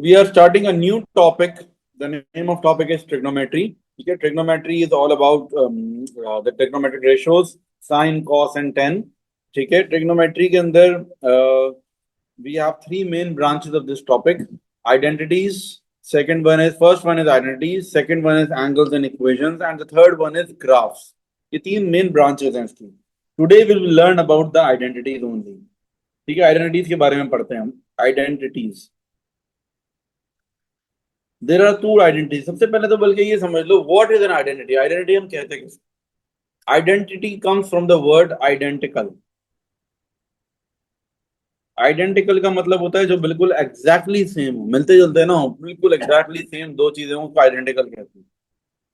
we are starting a new topic. The name of topic is trigonometry. Okay, trigonometry is all about the trigonometric ratios, sine, cos, and tan. ठीक है, trigonometry के अंदर we have three main branches of this topic: identities. First one is identities. Second one is angles and equations, and the third one is graphs. ये तीन main branches हैं इसकी. Today we will learn about the identities only. ठीक है, identities के बारे में पढ़ते हैं हम. Identities. There are two identity. सबसे पहले तो बल्कि ये समझ लो what is an identity. Identity हम कहते हैं किसको? Identity comes from the word identical. Identical का मतलब होता है जो बिल्कुल एग्जैक्टली सेम हो, मिलते जुलते हैं ना, बिल्कुल एग्जैक्टली सेम दो चीजें हो, उसको आइडेंटिकल कहते हैं.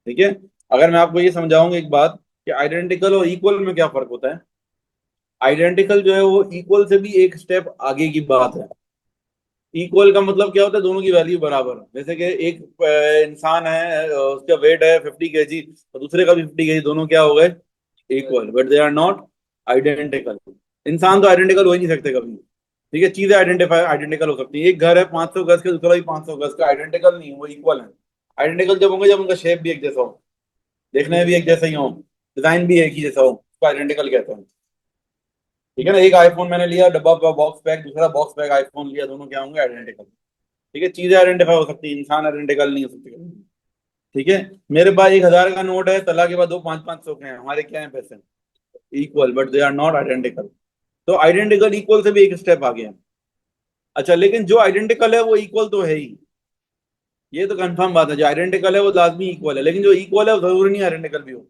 ठीक है, अगर मैं आपको ये समझाऊंगा एक बात कि आइडेंटिकल और इक्वल में क्या फर्क होता है. आइडेंटिकल जो है वो इक्वल से भी एक स्टेप आगे की बात है. इक्वल का मतलब क्या होता है? दोनों की वैल्यू बराबर. जैसे कि एक इंसान है, उसका वेट है 50 kg और दूसरे का भी 50 kg, दोनों क्या हो गए? Equal, but they are not identical. इंसान तो आइडेंटिकल हो ही नहीं सकते कभी. ठीक है, चीजें आइडेंटिकल हो सकती है. एक घर है 500 गज का, दूसरा भी 500 गज का, आइडेंटिकल नहीं, वो इक्वल है. आइडेंटिकल जब होंगे जब उनका शेप भी एक जैसा हो, देखने में भी एक जैसा ही हो, डिजाइन भी एक ही जैसा हो, उसको आइडेंटिकल कहते हैं. ठीक है ना, एक आईफोन मैंने लिया डब्बा बॉक्स पैक, दूसरा बॉक्स पैक आईफोन लिया, दोनों क्या होंगे? आइडेंटिकल. ठीक है, चीजें आइडेंटिफाई हो सकती है, इंसान आइडेंटिकल नहीं हो सकती. ठीक है, मेरे पास 1,000 का नोट है, तला के बाद दो 500-500 के हैं, हमारे क्या है? पैसे equal, but they are not identical. तो आइडेंटिकल इक्वल से भी एक स्टेप आगे है. अच्छा, लेकिन जो आइडेंटिकल है वो इक्वल तो है ही, ये तो कंफर्म बात है. जो आइडेंटिकल है वो लाजमी इक्वल है, लेकिन जो इक्वल है वो जरूरी नहीं आइडेंटिकल भी हो.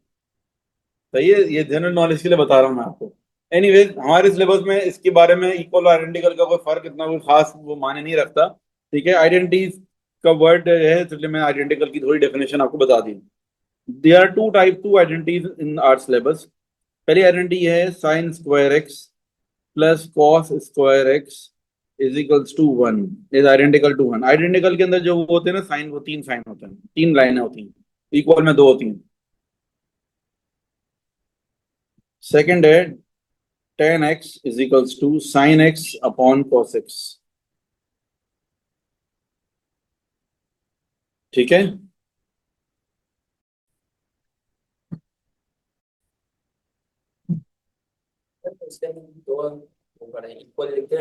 सही है, ये जनरल नॉलेज के लिए बता रहा हूँ मैं आपको. एनीवेज, हमारे सिलेबस में इसके बारे में इक्वल और आइडेंटिकल का कोई फर्क इतना कोई खास वो माने नहीं रखता. ठीक है, आइडेंटिटीज का वर्ड है, इसलिए मैं आइडेंटिकल की थोड़ी डेफिनेशन आपको बता दी. There are two identities in our syllabus. पहली आइडेंटिटी है sine square x plus cos square x is equals to one, is identical to one. Identical के अंदर जो वो होते हैं ना साइन, वो तीन साइन होते हैं, तीन लाइनें होती हैं. इक्वल में दो होती हैं. सेकंड है tan x is equals to sine x upon cos x. ठीक है,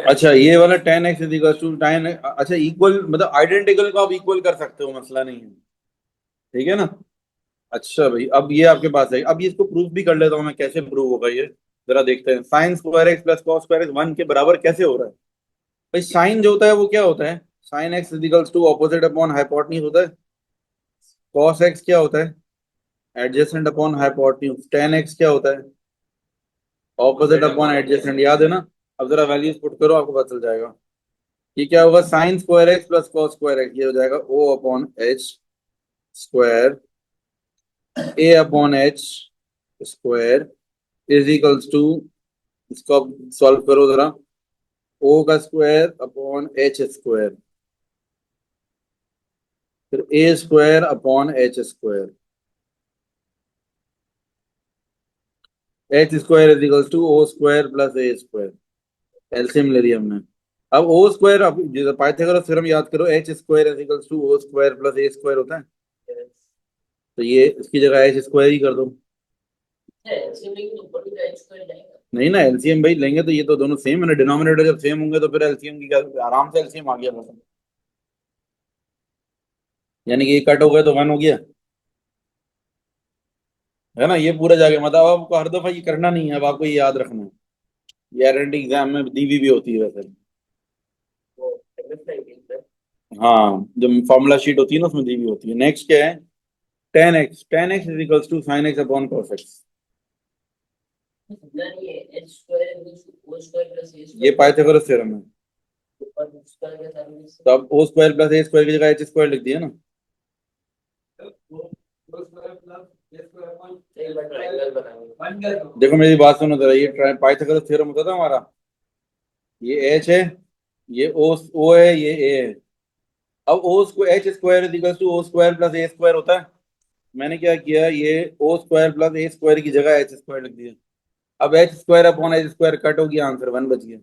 अच्छा ये वाला tan x is equals to tan, अच्छा इक्वल मतलब आइडेंटिकल को आप इक्वल कर सकते हो, मसला नहीं है. ठीक है ना. अच्छा भाई, अब ये आपके पास है. अब ये इसको प्रूफ भी कर लेता हूँ मैं, कैसे प्रूव होगा ये जरा देखते हैं. Sign square x plus cos square x 1 के बराबर कैसे हो रहा है भाई? साइन जो होता है वो क्या होता है? Sine x is equals to opposite upon hypotenuse होता है. कॉस एक्स क्या होता है? Adjacent upon hypotenuse. tan x क्या होता है? Opposite upon adjacent. याद है ना. अब जरा वैल्यूज पुट करो, आपको पता चल जाएगा. ये क्या होगा? Sine square x plus cos square x, ये हो जाएगा o upon H square a upon H square is equals to, इसको अब सॉल्व करो जरा, ओ का स्क्वायर अपॉन एच स्क्वायर, फिर A square upon H square. H square is equals to O square plus A square. LCM ले लिया हमने. अब ओ स्क्वायर, अब पाइथागोरस थ्योरम याद करो, H square is equals to O square plus A square होता है. तो ये इसकी जगह एच स्क्वायर ही कर दो. नहीं ना, एलसीएम भाई लेंगे तो ये तो दोनों सेम है ना. डिनोमिनेटर जब सेम होंगे तो फिर एलसीएम की क्या, आराम से एलसीएम आ गया बस. यानी कि ये कट हो गए तो वन हो गया, है ना. ये पूरा जाके मतलब आपको हर दफा ये करना नहीं है, अब आपको ये याद रखना है. ये गारंटी एग्जाम में दी हुई भी होती है वैसे. हाँ, जो फॉर्मूला शीट होती है ना उसमें दी हुई होती है. नेक्स्ट क्या है? tan x is equals to sin x upon cos x. ये पाइथागोरस थ्योरम है. तो अब ओ स्क्वायर प्लस ए स्क्वायर की जगह एच स्क्वायर लिख दिया ना. देखो मेरी बात सुनो जरा, ये पाइथागोरस थ्योरम होता था हमारा. ये एच है, ये ओ है, ये ए है. अब ओ square H square is equal to O square plus A square होता है. मैंने क्या किया, ये ओ स्क्वायर प्लस ए स्क्वायर की जगह एच स्क्वायर लिख दिया. अब h square upon H square cut हो गया, आंसर वन बच गया.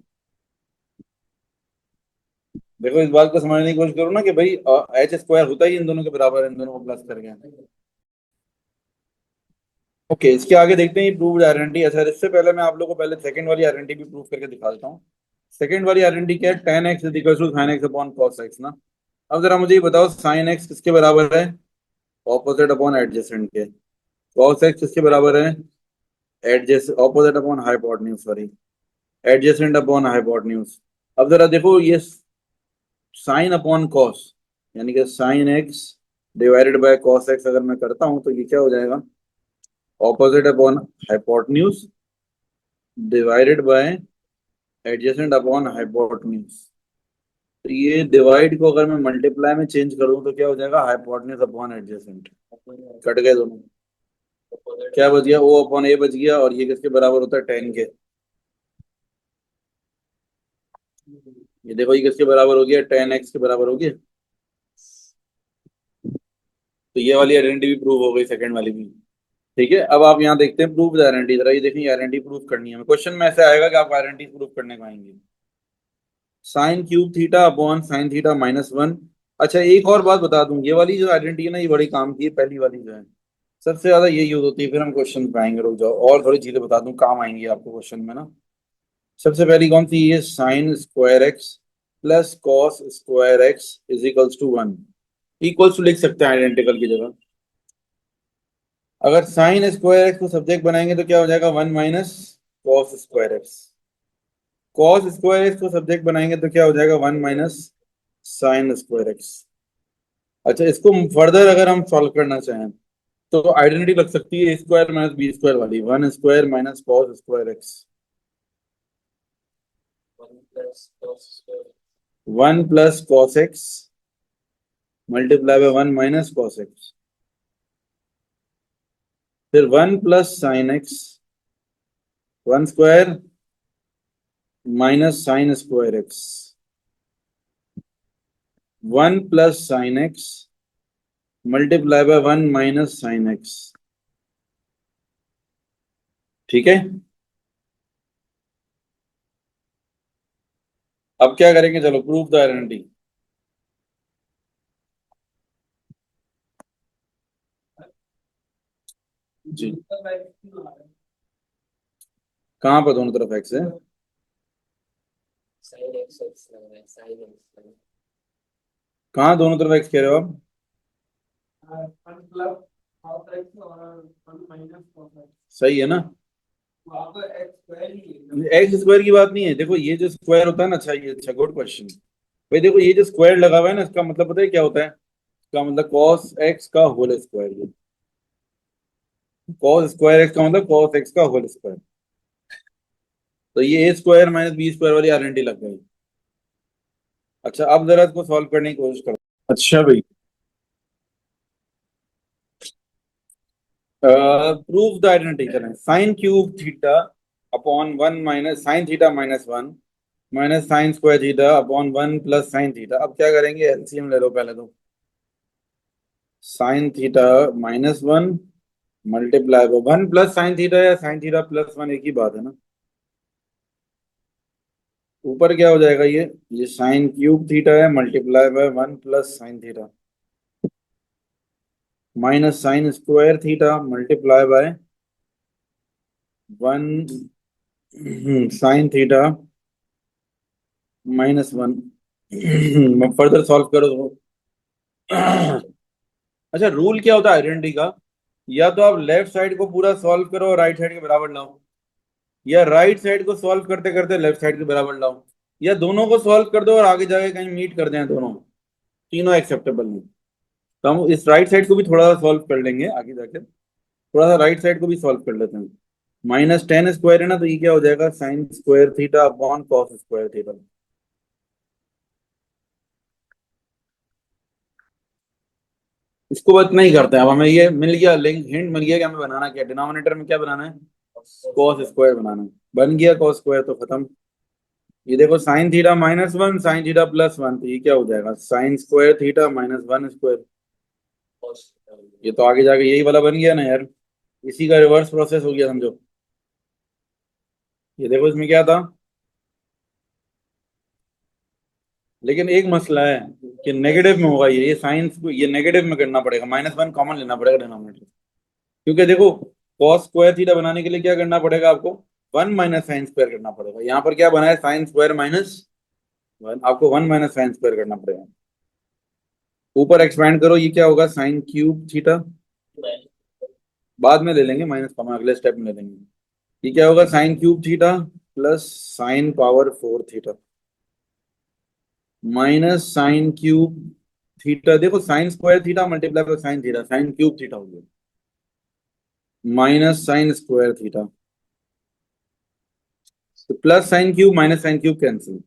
देखो इस बात को समझने की कोशिश करो ना कि भाई एच स्क्वायर होता ही इन दोनों के बराबर है, इन दोनों को प्लस करके। ओके, इसके आगे देखते हैं प्रूव्ड आइडेंटिटी। अच्छा, इससे पहले मैं आप लोगों को पहले सेकंड वाली आइडेंटिटी भी प्रूव करके दिखा देता हूँ। सेकंड वाली आइडेंटिटी क्या है? Tan x is equal to sine x upon cos x ना। अब जरा मुझे ये बताओ, साइन एक्स किसके बराबर है? ऑपोजिट अपॉन एडजेसेंट के। कॉस एक्स किसके बराबर है? Edges opposite upon hypotenuse, sorry, adjacent upon hypotenuse. अब जरा देखो ये साइन अपॉन कॉस, यानी कि sine x divided by cos x अगर मैं करता हूं तो ये क्या हो जाएगा? Opposite upon hypotenuse divided by adjacent upon hypotenuse. तो ये डिवाइड को अगर मैं मल्टीप्लाई में चेंज करूं तो क्या हो जाएगा? Hypotenuse upon adjacent. कट गए दोनों। क्या बच गया? ओ अपॉन ए बच गया, और ये किसके बराबर होता है? टेन के। ये देखो ये किसके बराबर हो गया? टेन एक्स के बराबर हो गया। तो ये वाली आइडेंटिटी भी प्रूव हो गई, सेकंड वाली भी। ठीक है, अब आप यहाँ देखते हैं प्रूफ गारंटी। जरा ये देखिए, गारंटी प्रूफ करनी है क्वेश्चन में ऐसे आएगा कि आप गारंटी प्रूफ करने को आएंगे। Sign cube theta upon sine theta minus one. अच्छा, एक और बात बता दूं, ये वाली जो आइडेंटिटी है ना, ये बड़ी काम की है। पहली वाली जो है सबसे ज्यादा ये यूज होती है। फिर हम क्वेश्चन पे आएंगे, रुक जाओ, और थोड़ी चीजें बता दूं काम आएंगी आपको क्वेश्चन में ना। सबसे पहली कौन सी? ये sine square x plus cos square x is equals to one. Equals to लिख सकते हैं आइडेंटिकल की जगह। अगर साइन स्क्वायर एक्स को सब्जेक्ट बनाएंगे तो क्या हो जाएगा? One minus cos square x. Cos square x को सब्जेक्ट बनाएंगे तो क्या हो जाएगा? One minus sine square x. अच्छा, इसको फर्दर अगर हम सॉल्व करना चाहें तो आइडेंटिटी लग सकती है A square minus B square वाली, one square minus cos square x. One plus cos x multiply by one minus cos x. फिर one plus sine x, one square minus sine square x. One plus sine x multiply by one minus sine x. ठीक है, अब क्या करेंगे? चलो proof the identity. जी, कहाँ पर दोनों तरफ एक्स है? कहाँ दोनों तरफ एक्स कह रहे हो आप? सही है ना? एक्स स्क्वायर की बात नहीं है। देखो ये जो स्क्वायर होता है ना, अच्छा ये, अच्छा गुड क्वेश्चन। भाई देखो ये जो स्क्वायर लगा हुआ है ना, इसका मतलब पता है क्या होता है? इसका मतलब कॉस एक्स का whole square. Cos square x का मतलब कॉस एक्स का होल स्क्वायर। तो ये a square minus B square वाली आइडेंटिटी लग गई। अच्छा, अब जरा इसको सॉल्व करने की कोशिश करो। अच्छा भाई, प्रूव द आइडेंटिटी करें। Sign cube theta upon one minus sine theta minus one minus sine square theta upon one plus sine theta. अब क्या करेंगे? एलसीएम ले लो पहले तो। Sine theta minus one multiply by one plus sine theta, या sine theta plus one एक ही बात है ना। ऊपर क्या हो जाएगा? ये साइन क्यूब थीटा है multiply by one plus sine theta minus sine square theta multiply by one sine theta minus one. Further solve करो तो अच्छा, रूल क्या होता है आइडेंटिटी का? या तो आप लेफ्ट साइड को पूरा सॉल्व करो और राइट साइड के बराबर लाओ, या राइट साइड को सॉल्व करते करते लेफ्ट साइड के बराबर लाओ, या दोनों को सॉल्व कर दो और आगे जाके कहीं मीट कर दें दोनों। तीनों एक्सेप्टेबल नहीं। तो हम इस राइट साइड को भी थोड़ा सा सॉल्व कर लेंगे आगे जाके। थोड़ा सा राइट साइड को भी सॉल्व कर लेते हैं। माइनस टेन स्क्वायर है ना, तो ये क्या हो जाएगा? Sign square theta upon cos square theta. इसको बस नहीं करते हैं। अब हमें ये मिल गया, लिंक हिंट मिल गया कि हमें बनाना क्या, डिनोमिनेटर में क्या बनाना है? कॉस स्क्वायर बनाना है। बन गया कॉस स्क्वायर तो खत्म। ये देखो sine theta minus one sine theta plus one, तो ये क्या हो जाएगा? Sign square theta minus one square. ये तो आगे जाके यही वाला बन गया ना यार। इसी का रिवर्स प्रोसेस हो गया समझो। ये देखो इसमें क्या था? लेकिन एक मसला है कि नेगेटिव में होगा, ये साइंस को ये नेगेटिव में करना पड़ेगा, -1 कॉमन लेना पड़ेगा डिनोमिनेटर। क्योंकि देखो कॉस स्क्वायर थीटा बनाने के लिए क्या करना पड़ेगा आपको, 1 माइनस साइन स्क्वायर करना पड़ेगा। यहाँ पर क्या बना है, साइन स्क्वायर -1, आपको 1 माइनस साइन स्क्वायर करना पड़ेगा। ऊपर एक्सपेंड करो, ये क्या होगा, साइन क्यूब थीटा, बाद में ले लेंगे माइनस कॉमन, अगले स्टेप में ले लेंगे। ये क्या होगा, sine cube theta plus sine power 4 theta minus sine cube theta. देखो sine square theta multiply by sine theta, sine cube theta हो गया, माइनस साइन स्क्वायर थीटा, तो plus sine cube minus sine cube cancel.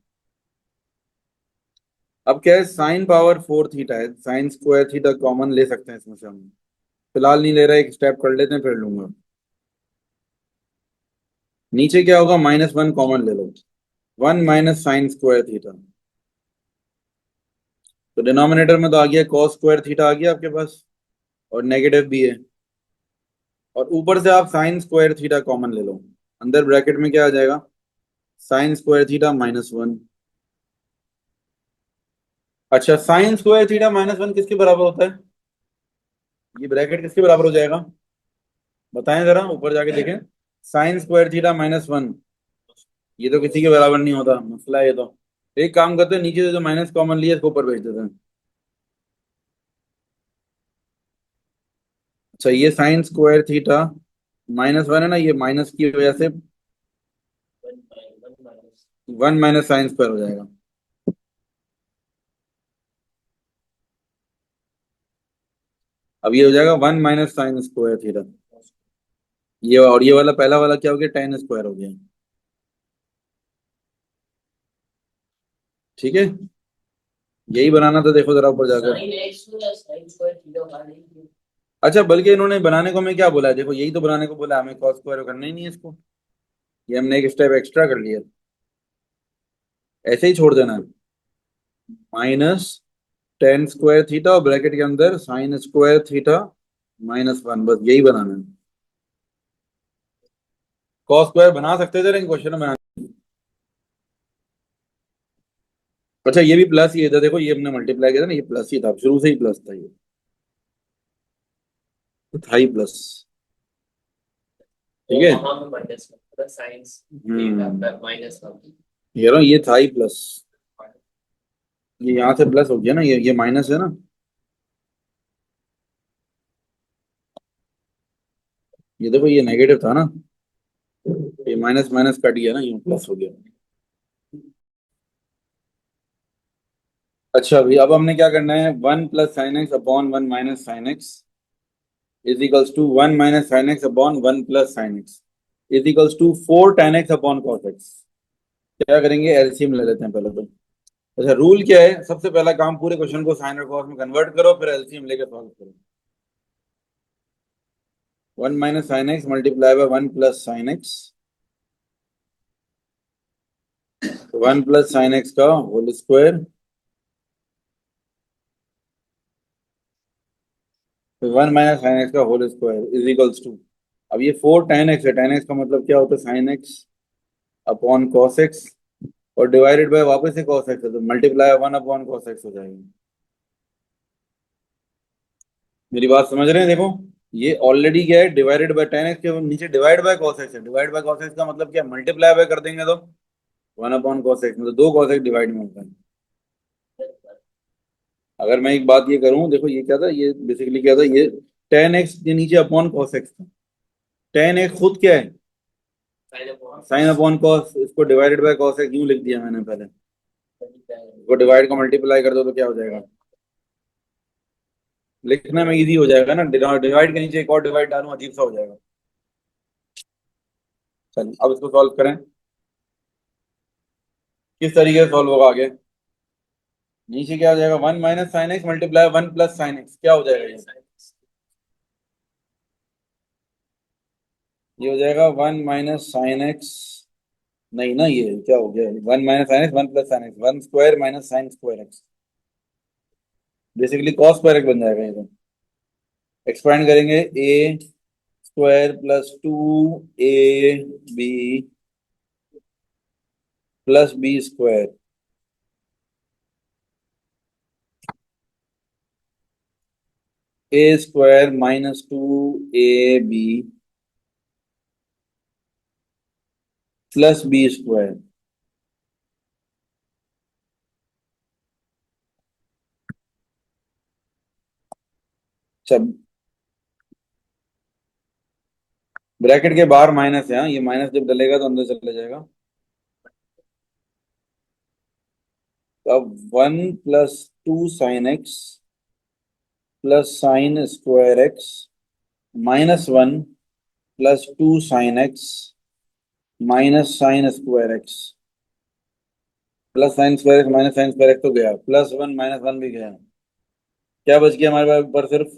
अब क्या है, sine power 4 theta है, sine square theta common ले सकते हैं इसमें से हम, फिलहाल नहीं ले रहा, एक स्टेप कर लेते हैं फिर लूंगा। नीचे क्या होगा, -1 कॉमन ले लो, 1 माइनस साइन स्क्वायर थीटा, तो डिनोमिनेटर में तो आ गया कॉस स्क्वायर थीटा आ गया आपके पास, और नेगेटिव भी है, और ऊपर से आप साइन स्क्वायर थीटा कॉमन ले लो, अंदर ब्रैकेट में क्या आ जाएगा, साइन स्क्वायर थीटा -1। अच्छा, साइन स्क्वायर थीटा -1 किसके बराबर होता है, ये ब्रैकेट किसके बराबर हो जाएगा, बताएं जरा, ऊपर जाके देखें। साइन स्क्वायर थीटा -1, ये तो किसी के बराबर नहीं होता, मसला है ये तो। एक काम करते हैं, नीचे से जो माइनस कॉमन लिया इसको ऊपर भेज देते हैं। अच्छा, ये साइन स्क्वायर थीटा -1 है ना, ये माइनस की वजह से 1 माइनस साइन स्क्वायर हो जाएगा। अब ये हो जाएगा 1 माइनस साइन स्क्वायर थीटा, ये और ये वाला पहला वाला क्या हो गया, tan स्क्वायर हो गया। ठीक है, यही बनाना था, देखो जरा ऊपर जाकर। अच्छा, बल्कि इन्होंने बनाने को हमें क्या बोला है, देखो यही तो बनाने को बोला, हमें cos स्क्वायर करना ही नहीं है इसको, ये हमने एक स्टेप एक्स्ट्रा कर लिया, ऐसे ही छोड़ देना है, -tan स्क्वायर थीटा और ब्रैकेट के अंदर साइन स्क्वायर थीटा -1, बस यही बनाना है। cos स्क्वायर बना सकते थे लेकिन क्वेश्चन में बना। अच्छा, ये भी प्लस ही था, देखो ये हमने मल्टीप्लाई किया था ना, ये प्लस ही था, शुरू से ही प्लस था, ये तो था ही प्लस। ठीक है, ये रहा, ये था ही प्लस, ये यहाँ से प्लस हो गया ना, ये माइनस है ना, ये देखो ये नेगेटिव था ना, ये माइनस माइनस कट गया ना, ये प्लस हो गया। अच्छा, अभी अब हमने क्या करना है, 1 + sin x/1 - sin x is equals to 1 - sin x/1 + sin x is equals to 4 tan x/cos x। क्या करेंगे, एलसीएम ले लेते हैं पहले तो। अच्छा, रूल क्या है, सबसे पहला काम पूरे क्वेश्चन को साइन और कॉस में कन्वर्ट करो, फिर एलसीएम लेके सॉल्व करो। 1 - sin x multiply by 1 + sin x, 1 + sin x का होल स्क्वायर, 1 - sin x का whole square is equals to, अब ये 4 tan x है, tan x का मतलब क्या होता है, sin x/cos x, और डिवाइडेड बाय वापस से cos x है, तो मल्टीप्लाई 1/cos x हो जाएगा। मेरी बात समझ रहे हैं, देखो ये ऑलरेडी क्या है, डिवाइडेड बाय tan x के नीचे डिवाइड बाय cos x है, डिवाइड बाय cos x का मतलब क्या, मल्टीप्लाई बाय कर देंगे तो 1/cos x, मतलब दो cos x डिवाइड में होता है। अगर मैं एक बात ये करूं, देखो ये क्या था, ये बेसिकली क्या था, ये tan x के नीचे अपॉन cos x था, tan x खुद क्या है, sin/cos, इसको डिवाइडेड बाय cos x यूं लिख दिया मैंने पहले, इसको डिवाइड को मल्टीप्लाई कर दो तो क्या हो जाएगा, लिखने में इजी हो जाएगा ना, डिवाइड के नीचे एक और डिवाइड डालूं अजीब सा हो जाएगा। चलिए अब इसको सॉल्व करें, किस तरीके से सॉल्व होगा आगे। नीचे क्या हो जाएगा, 1 - sin x multiply 1 + sin x, क्या हो जाएगा ये हो जाएगा 1 - sin x, नहीं ना, ये क्या हो गया, 1 - sin x 1 + sin x, 1 square -sin square x, basically cos square x बन जाएगा ये तो। एक्सपेंड करेंगे, a² + 2ab + b² a square minus two a b plus b square. सब ब्रैकेट के बाहर माइनस है, हाँ, ये माइनस जब डलेगा तो अंदर चला जाएगा। तो अब 1 + 2 sin x plus sign square x -1 + 2 sin x minus sine square x plus sign square x minus sine square x तो गया, +1 -1 भी गया। क्या बच गया हमारे पास ऊपर सिर्फ?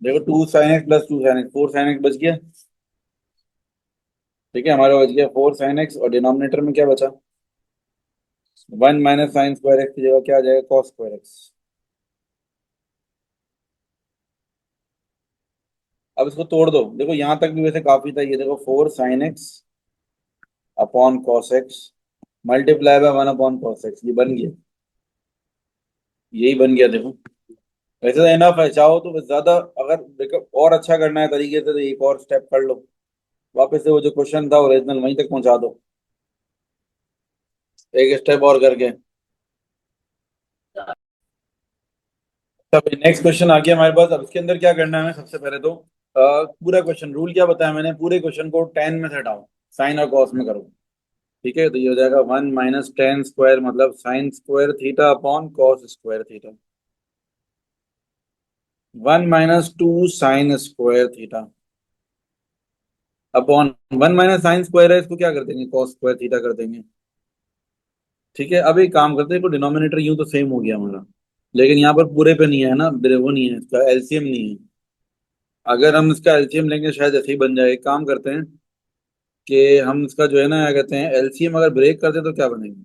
देखो 2 sin x + 2 sin x, 4 sin x बच गया। ठीक है, हमारे पास बच गया 4 sin x और डिनोमिनेटर में क्या बचा? 1 - sin स्क्वायर एक्स की जगह क्या आ जाएगा? Cos square x. अब इसको तोड़ दो, देखो यहां तक भी वैसे काफी था। ये देखो 4 sin x/cos x multiply bye 1/cos x, ये बन गया। यही बन गया देखो। वैसे तो एनफ है, चाहो तो बस ज्यादा अगर देखो और अच्छा करना है तरीके से तो एक और स्टेप कर लो। वापस से वो जो क्वेश्चन था ओरिजिनल वहीं तक पहुंचा दो, एक स्टेप और करके। तब नेक्स्ट क्वेश्चन आ गया हमारे पास। अब इसके अंदर क्या करना है हमें? सबसे पहले तो पूरा क्वेश्चन, रूल क्या बताया मैंने? पूरे क्वेश्चन को टेन में से हटाओ, साइन और कॉस में करो। ठीक है, तो ये हो जाएगा 1 - tan स्क्वायर मतलब sign square theta upon cos square theta. 1 - 2 sin square theta upon 1 - sin square है, इसको क्या कर देंगे? कॉस स्क्वायर थीटा कर देंगे। ठीक है, अब एक काम करते हैं, डिनोमिनेटर यूं तो सेम हो गया हमारा, लेकिन यहाँ पर पूरे पे नहीं है ना, वो नहीं है, इसका एलसीएम नहीं है। अगर हम इसका एलसीएम लेंगे शायद ऐसे ही बन जाए। एक काम करते हैं कि हम इसका जो है ना क्या कहते हैं, एलसीएम अगर ब्रेक करते तो क्या बनेगा?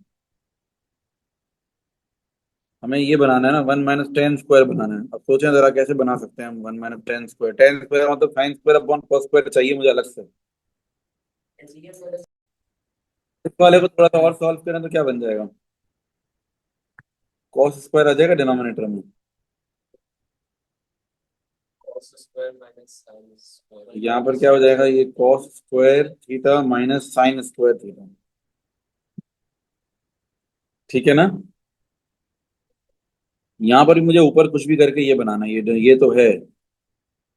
हमें ये बनाना है ना, 1 - 10 स्क्वायर बनाना है। अब सोचें जरा कैसे बना सकते हैं हम 1 - 10 स्क्वायर? 10 स्क्वायर मतलब sine square upon cos square चाहिए मुझे अलग से। इस वाले को थोड़ा सा और सॉल्व करें तो क्या बन जाएगा? कॉस स्क्वायर आ जाएगा डिनोमिनेटर में। यहाँ पर क्या हो जाएगा? ये cos square theta minus sine square theta. ठीक है ना? यहाँ पर भी मुझे ऊपर कुछ भी करके ये बनाना है, ये तो है,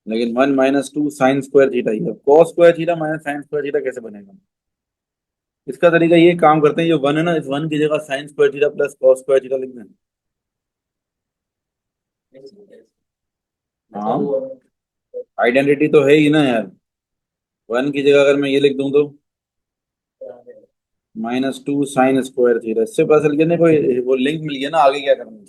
लेकिन 1 - 2 sin स्क्वायर थीटा, ये cos square theta minus sine square theta कैसे बनेगा? इसका तरीका ये, काम करते हैं, जो वन है ना, इस वन की जगह sign square theta plus cos square theta लिख दें। हाँ, आइडेंटिटी तो है ही ना यार। वन की जगह अगर मैं ये लिख दूं तो -2 sin स्क्वायर थीटा, इससे पता चल गया ना, कोई वो लिंक मिल गया ना, आगे क्या करना है।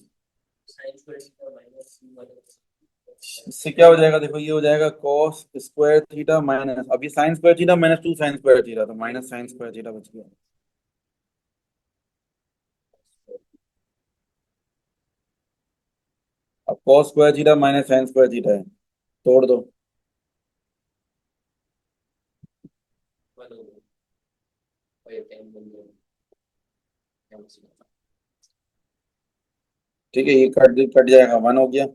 इससे क्या हो जाएगा? देखो ये हो जाएगा कॉस स्क्वायर थीटा माइनस, अभी sign square theta -2 sin square theta, तो माइनस साइन स्क्वायर थीटा बच गया। अब cos square theta minus sine square theta है, तोड़ दो। ठीक है, ये कट कट जाएगा, 1 हो गया।